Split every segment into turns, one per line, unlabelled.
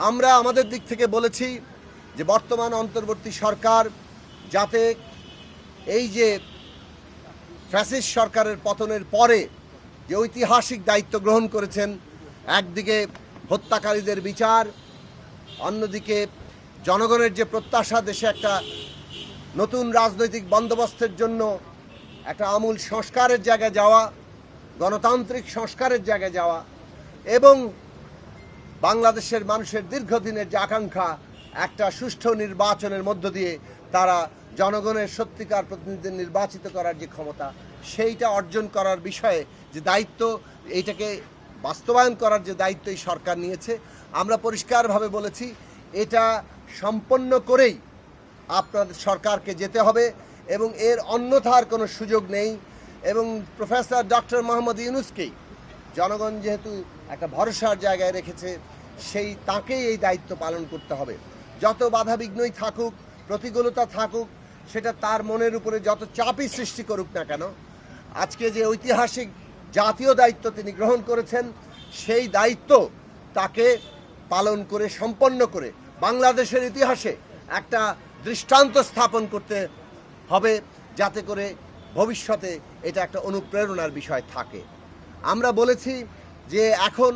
আমরা আমাদের দিক থেকে বলেছি যে বর্তমান অন্তর্বর্তী সরকার যাতে এই যে ফ্যাসিস্ট সরকারের পতনের পরে যে ঐতিহাসিক দায়িত্ব গ্রহণ করেছেন, একদিকে হত্যাকারীদের বিচার, অন্যদিকে জনগণের যে প্রত্যাশা দেশে একটা নতুন রাজনৈতিক বন্দোবস্তের জন্য একটা আমূল সংস্কারের জায়গায় যাওয়া, গণতান্ত্রিক সংস্কারের জায়গায় যাওয়া এবং বাংলাদেশের মানুষের দীর্ঘদিনের যে আকাঙ্ক্ষা একটা সুষ্ঠু নির্বাচনের মধ্য দিয়ে তারা জনগণের সত্যিকার প্রতিনিধিদের নির্বাচিত করার যে ক্ষমতা সেইটা অর্জন করার বিষয়ে যে দায়িত্ব, এইটাকে বাস্তবায়ন করার যে দায়িত্ব এই সরকার নিয়েছে, আমরা পরিষ্কারভাবে বলেছি এটা সম্পন্ন করেই আপনাদের সরকারকে যেতে হবে এবং এর অন্যথার কোনো সুযোগ নেই। এবং প্রফেসর ডক্টর মোহাম্মদ ইউনূসকেই জনগণ যেহেতু একটা ভরসার জায়গায় রেখেছে, তাকেই এই দায়িত্ব পালন করতে হবে। যত বাধাবিঘ্নই থাকুক, প্রতিকূলতা থাকুক, সেটা তার মনের উপরে যত চাপই সৃষ্টি করুক না কেন, আজকে যে ঐতিহাসিক জাতীয় দায়িত্ব তিনি গ্রহণ করেছেন, সেই দায়িত্ব তাকে পালন করে সম্পন্ন করে বাংলাদেশের ইতিহাসে একটা দৃষ্টান্ত স্থাপন করতে হবে, যাতে করে ভবিষ্যতে এটা একটা অনুপ্রেরণার বিষয় থাকে। আমরা বলেছি যে এখন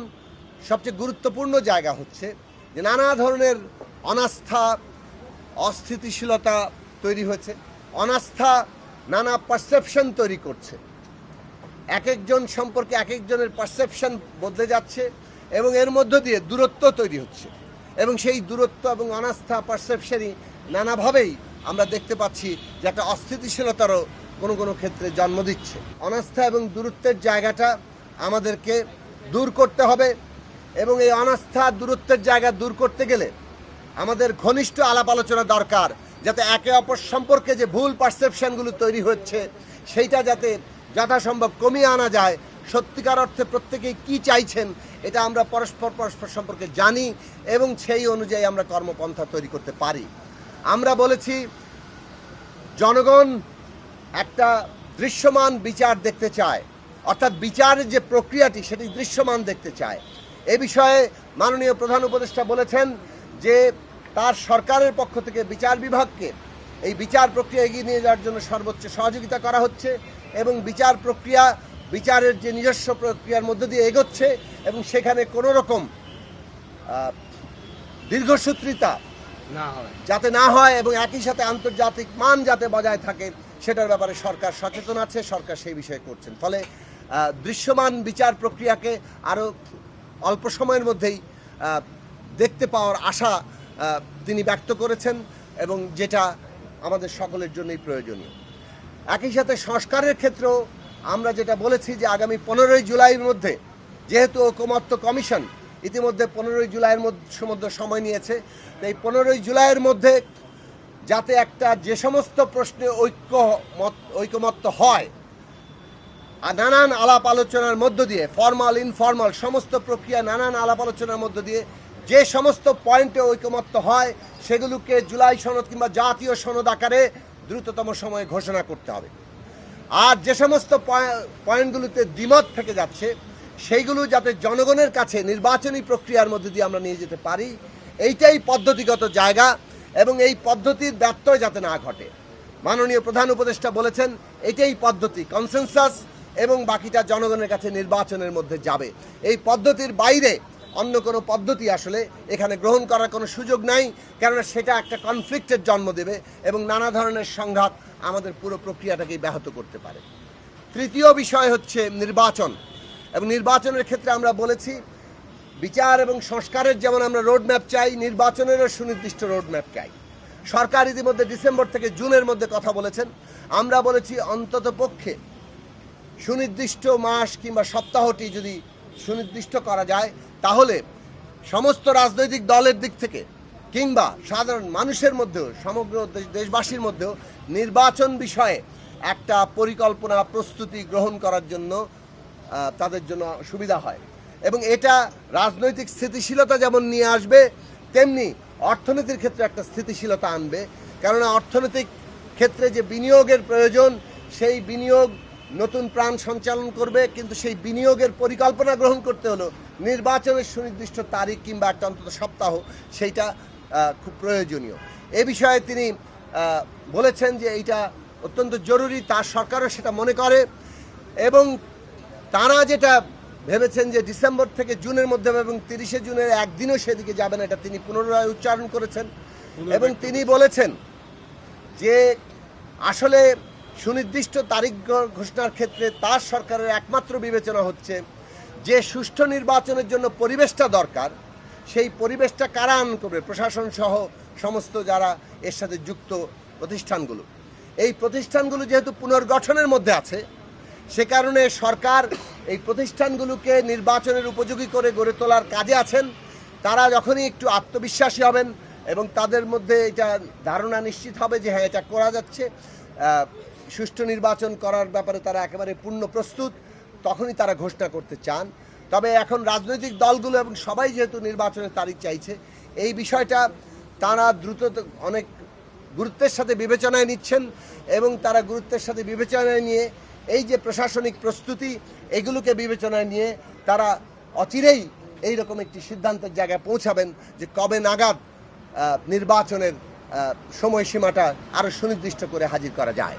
সবচেয়ে গুরুত্বপূর্ণ জায়গা হচ্ছে যে নানা ধরনের অনাস্থা, অস্থিতিশীলতা তৈরি হয়েছে, অনাস্থা নানা পারসেপশন তৈরি করছে, এক একজন সম্পর্কে এক একজনের পারসেপশন বদলে যাচ্ছে এবং এর মধ্য দিয়ে দূরত্ব তৈরি হচ্ছে এবং সেই দূরত্ব এবং অনাস্থা পারসেপশনই নানাভাবেই আমরা দেখতে পাচ্ছি যে একটা অস্থিতিশীলতারও কোনো কোনো ক্ষেত্রে জন্ম দিচ্ছে। অনাস্থা এবং দূরত্বের জায়গাটা আমাদেরকে দূর করতে হবে এবং এই অনাস্থা দূরত্বের জায়গা দূর করতে গেলে আমাদের ঘনিষ্ঠ আলাপ আলোচনা দরকার, যাতে একে অপর সম্পর্কে যে ভুল পারসেপশনগুলো তৈরি হচ্ছে সেইটা যাতে যথাসম্ভব কমিয়ে আনা যায়। সত্যিকার অর্থে প্রত্যেকেই কী চাইছেন এটা আমরা পরস্পর সম্পর্কে জানি এবং সেই অনুযায়ী আমরা কর্মপন্থা তৈরি করতে পারি। আমরা বলেছি জনগণ একটা দৃশ্যমান বিচার দেখতে চায়, অর্থাৎ বিচারের যে প্রক্রিয়াটি সেটি দৃশ্যমান দেখতে চায়। এ বিষয়ে মাননীয় প্রধান উপদেষ্টা বলেছেন যে তার সরকারের পক্ষ থেকে বিচার বিভাগকে এই বিচার প্রক্রিয়া এগিয়ে নিয়ে যাওয়ার জন্য সর্বোচ্চ সহযোগিতা করা হচ্ছে এবং বিচারের যে নিজস্ব প্রক্রিয়ার মধ্য দিয়ে এগোচ্ছে এবং সেখানে কোনো রকম দীর্ঘসূত্রিতা যাতে না হয় এবং একই সাথে আন্তর্জাতিক মান যাতে বজায় থাকে সেটার ব্যাপারে সরকার সচেতন আছে, সরকার সেই বিষয়ে করছেন। ফলে দৃশ্যমান বিচার প্রক্রিয়াকে আরও অল্প সময়ের মধ্যেই দেখতে পাওয়ার আশা তিনি ব্যক্ত করেছেন এবং যেটা আমাদের সকলের জন্যই প্রয়োজনীয়। একই সাথে সংস্কারের ক্ষেত্রেও আমরা যেটা বলেছি যে আগামী 15ই জুলাইয়ের মধ্যে, যেহেতু ঐকমত্য কমিশন ইতিমধ্যে 15ই জুলাইয়ের মধ্যে সময় নিয়েছে, তো এই 15ই জুলাইয়ের মধ্যে যাতে একটা যে সমস্ত প্রশ্নে ঐকমত্য হয় আর নানান আলাপ আলোচনার মধ্য দিয়ে, ফর্মাল ইনফর্মাল সমস্ত প্রক্রিয়া নানান আলাপ আলোচনার মধ্য দিয়ে যে সমস্ত পয়েন্টে ঐকমত্য হয় সেগুলোকে জুলাই সনদ কিংবা জাতীয় সনদ আকারে দ্রুততম সময়ে ঘোষণা করতে হবে। আর যে সমস্ত পয়েন্টগুলোতে দ্বিমত থেকে যাচ্ছে সেইগুলো যাতে জনগণের কাছে নির্বাচনী প্রক্রিয়ার মধ্যে দিয়ে আমরা নিয়ে যেতে পারি, এইটাই পদ্ধতিগত জায়গা এবং এই পদ্ধতির ব্যত্যয় যাতে না ঘটে। মাননীয় প্রধান উপদেষ্টা বলেছেন এটাই পদ্ধতি, কনসেনসাস এবং বাকিটা জনগণের কাছে নির্বাচনের মধ্যে যাবে। এই পদ্ধতির বাইরে অন্য কোনো পদ্ধতি আসলে এখানে গ্রহণ করার কোনো সুযোগ নাই, কেননা সেটা একটা কনফ্লিক্টের জন্ম দেবে এবং নানা ধরনের সংঘাত আমাদের পুরো প্রক্রিয়াটাকেই ব্যাহত করতে পারে। তৃতীয় বিষয় হচ্ছে নির্বাচন এবং নির্বাচনের ক্ষেত্রে আমরা বলেছি বিচার এবং সংস্কারের যেমন আমরা রোডম্যাপ চাই, নির্বাচনেরও সুনির্দিষ্ট রোডম্যাপ চাই। সরকার ইতিমধ্যে ডিসেম্বর থেকে জুনের মধ্যে কথা বলেছেন, আমরা বলেছি অন্তত পক্ষে সুনির্দিষ্ট মাস কিংবা সপ্তাহটি যদি সুনির্দিষ্ট করা যায় তাহলে সমস্ত রাজনৈতিক দলের দিক থেকে কিংবা সাধারণ মানুষের মধ্যেও, সমগ্র দেশবাসীর মধ্যেও নির্বাচন বিষয়ে একটা পরিকল্পনা প্রস্তুতি গ্রহণ করার জন্য তাদের জন্য সুবিধা হয় এবং এটা রাজনৈতিক স্থিতিশীলতা যেমন নিয়ে আসবে তেমনি অর্থনীতির ক্ষেত্রে একটা স্থিতিশীলতা আনবে। কেননা অর্থনৈতিক ক্ষেত্রে যে বিনিয়োগের প্রয়োজন সেই বিনিয়োগ নতুন প্রাণ সঞ্চালন করবে, কিন্তু সেই বিনিয়োগের পরিকল্পনা গ্রহণ করতে হলো নির্বাচনের সুনির্দিষ্ট তারিখ কিংবা একটা অন্তত সপ্তাহ, সেইটা খুব প্রয়োজনীয়। এ বিষয়ে তিনি বলেছেন যে এইটা অত্যন্ত জরুরি, তার সরকারও সেটা মনে করে এবং তারা যেটা ভেবেছেন যে ডিসেম্বর থেকে জুনের মধ্যে এবং 30শে জুনের একদিনও সেদিকে যাবেন, এটা তিনি পুনরায় উচ্চারণ করেছেন এবং তিনি বলেছেন যে আসলে সুনির্দিষ্ট তারিখ ঘোষণার ক্ষেত্রে তার সরকারের একমাত্র বিবেচনা হচ্ছে যে সুষ্ঠু নির্বাচনের জন্য পরিবেশটা দরকার, সেই পরিবেশটা কারা আনয়ন করবে, প্রশাসন সহ সমস্ত যারা এর সাথে যুক্ত প্রতিষ্ঠানগুলো। এই প্রতিষ্ঠানগুলো যেহেতু পুনর্গঠনের মধ্যে আছে, সে কারণে সরকার এই প্রতিষ্ঠানগুলোকে নির্বাচনের উপযোগী করে গড়ে তোলার কাজে আছেন। তারা যখনই একটু আত্মবিশ্বাসী হবেন এবং তাদের মধ্যে এটা ধারণা নিশ্চিত হবে যে হ্যাঁ এটা করা যাচ্ছে, সুষ্ঠু নির্বাচন করার ব্যাপারে তারা একেবারে পূর্ণ প্রস্তুত, তখনই তারা ঘোষণা করতে চান। তবে এখন রাজনৈতিক দলগুলো এবং সবাই যেহেতু নির্বাচনের তারিখ চাইছে, এই বিষয়টা তারা দ্রুত অনেক গুরুত্বের সাথে বিবেচনায় নিচ্ছেন এবং তারা গুরুত্বের সাথে বিবেচনায় নিয়ে এই যে প্রশাসনিক প্রস্তুতি, এগুলোকে বিবেচনায় নিয়ে তারা অচিরেই এইরকম একটি সিদ্ধান্তের জায়গায় পৌঁছাবেন যে কবে নাগাদ নির্বাচনের সময়সীমাটা আরও সুনির্দিষ্ট করে হাজির করা যায়।